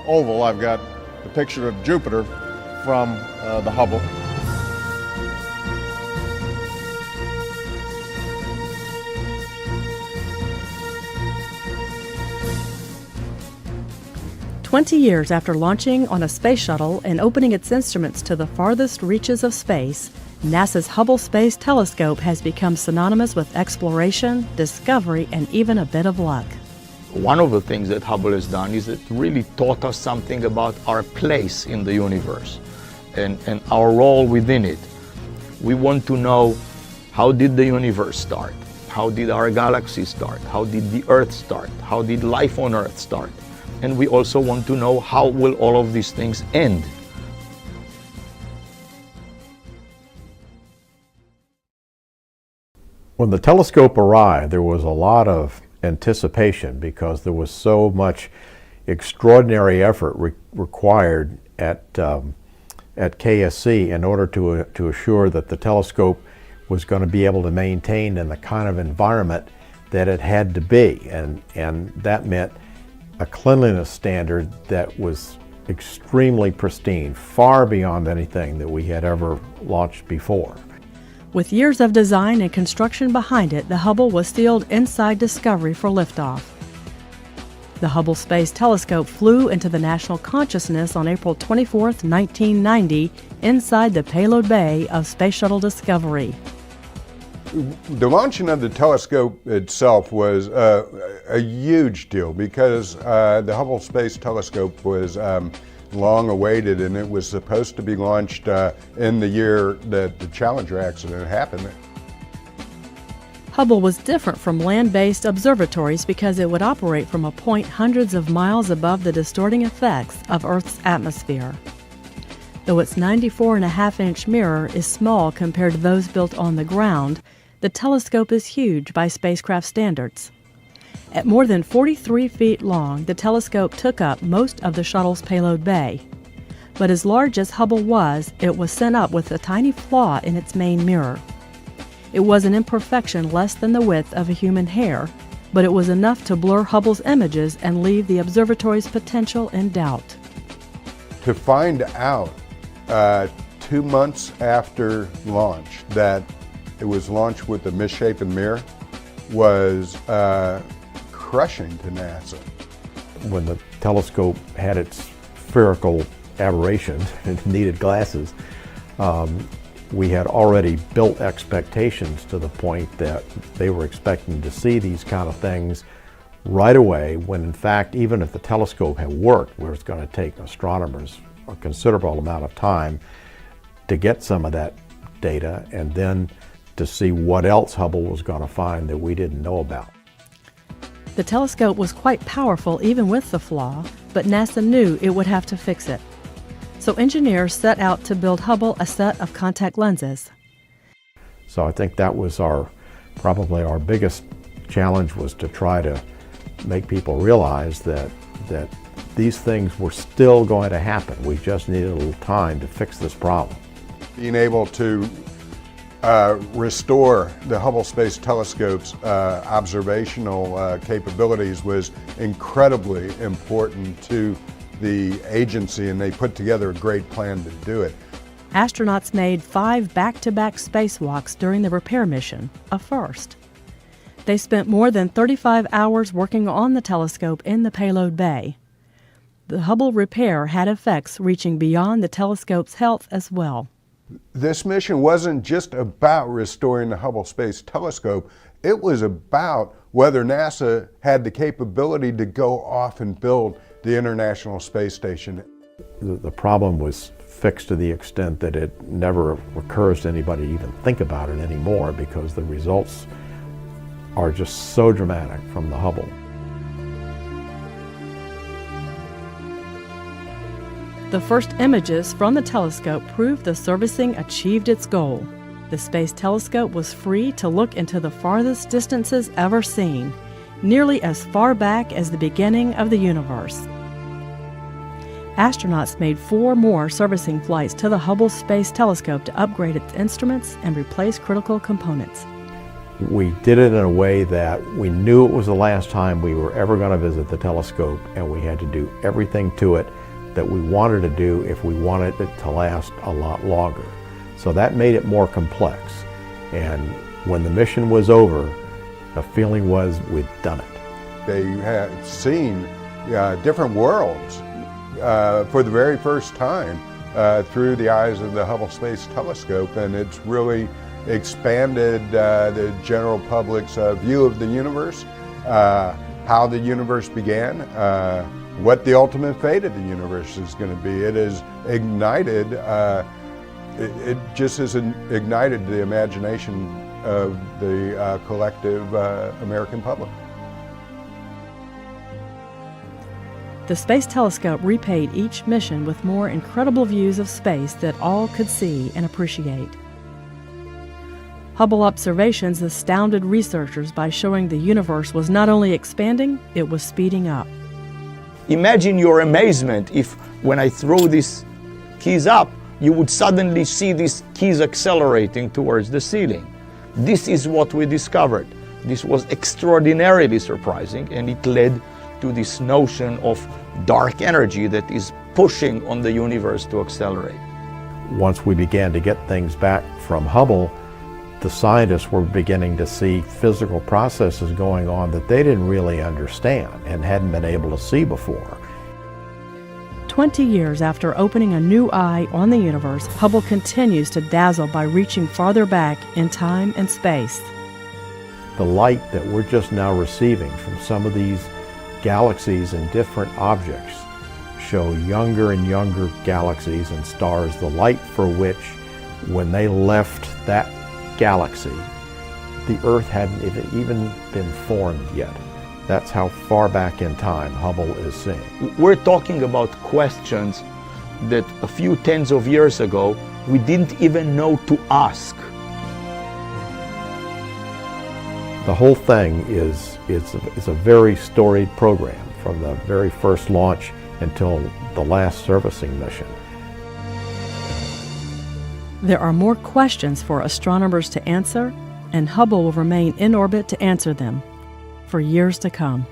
oval, I've got the picture of Jupiter from the Hubble. "20 years after launching on a space shuttle and opening its instruments to the farthest reaches of space, NASA's Hubble Space Telescope has become synonymous with exploration, discovery, and even a bit of luck. One of the things that Hubble has done is it really taught us something about our place in the universe and our role within it. We want to know, how did the universe start? How did our galaxy start? How did the Earth start? How did life on Earth start? And we also want to know, how will all of these things end? When the telescope arrived, there was a lot of anticipation because there was so much extraordinary effort required at KSC in order to assure that the telescope was going to be able to maintain in the kind of environment that it had to be, and that meant a cleanliness standard that was extremely pristine, far beyond anything that we had ever launched before. With years of design and construction behind it, the Hubble was sealed inside Discovery for liftoff. The Hubble Space Telescope flew into the national consciousness on April 24, 1990, inside the payload bay of Space Shuttle Discovery. The launching of the telescope itself was a huge deal because the Hubble Space Telescope was long awaited, and it was supposed to be launched in the year that the Challenger accident happened. Hubble was different from land-based observatories because it would operate from a point hundreds of miles above the distorting effects of Earth's atmosphere. Though its 94.5-inch mirror is small compared to those built on the ground, the telescope is huge by spacecraft standards. At more than 43 feet long, the telescope took up most of the shuttle's payload bay. But as large as Hubble was, it was sent up with a tiny flaw in its main mirror. It was an imperfection less than the width of a human hair, but it was enough to blur Hubble's images and leave the observatory's potential in doubt. To find out 2 months after launch that it was launched with a misshapen mirror was crushing to NASA. When the telescope had its spherical aberration and needed glasses, we had already built expectations to the point that they were expecting to see these kind of things right away, when in fact, even if the telescope had worked, where it's going to take astronomers a considerable amount of time to get some of that data and then to see what else Hubble was going to find that we didn't know about. The telescope was quite powerful even with the flaw, but NASA knew it would have to fix it. So engineers set out to build Hubble a set of contact lenses. So I think that was probably our biggest challenge, was to try to make people realize that these things were still going to happen. We just needed a little time to fix this problem. Being able to restore the Hubble Space Telescope's observational capabilities was incredibly important to the agency, and they put together a great plan to do it. Astronauts made 5 back-to-back spacewalks during the repair mission, a first. They spent more than 35 hours working on the telescope in the payload bay. The Hubble repair had effects reaching beyond the telescope's health as well. This mission wasn't just about restoring the Hubble Space Telescope. It was about whether NASA had the capability to go off and build the International Space Station. The problem was fixed to the extent that it never occurs to anybody to even think about it anymore, because the results are just so dramatic from the Hubble. The first images from the telescope proved the servicing achieved its goal. The Space Telescope was free to look into the farthest distances ever seen, nearly as far back as the beginning of the universe. Astronauts made 4 more servicing flights to the Hubble Space Telescope to upgrade its instruments and replace critical components. We did it in a way that we knew it was the last time we were ever going to visit the telescope, and we had to do everything to it that we wanted to do if we wanted it to last a lot longer. So that made it more complex. And when the mission was over, the feeling was we'd done it. They had seen different worlds for the very first time through the eyes of the Hubble Space Telescope, and it's really expanded the general public's view of the universe, how the universe began, what the ultimate fate of the universe is going to be. It has ignited, it just has ignited the imagination of the collective American public. The Space Telescope repaid each mission with more incredible views of space that all could see and appreciate. Hubble observations astounded researchers by showing the universe was not only expanding, it was speeding up. Imagine your amazement if, when I throw these keys up, you would suddenly see these keys accelerating towards the ceiling. This is what we discovered. This was extraordinarily surprising, and it led to this notion of dark energy that is pushing on the universe to accelerate. Once we began to get things back from Hubble, the scientists were beginning to see physical processes going on that they didn't really understand and hadn't been able to see before. 20 years after opening a new eye on the universe, Hubble continues to dazzle by reaching farther back in time and space. The light that we're just now receiving from some of these galaxies and different objects show younger and younger galaxies and stars, the light for which, when they left that galaxy, the Earth hadn't even been formed yet. That's how far back in time Hubble is seeing. We're talking about questions that a few tens of years ago we didn't even know to ask. The whole thing is a very storied program from the very first launch until the last servicing mission. There are more questions for astronomers to answer, and Hubble will remain in orbit to answer them for years to come.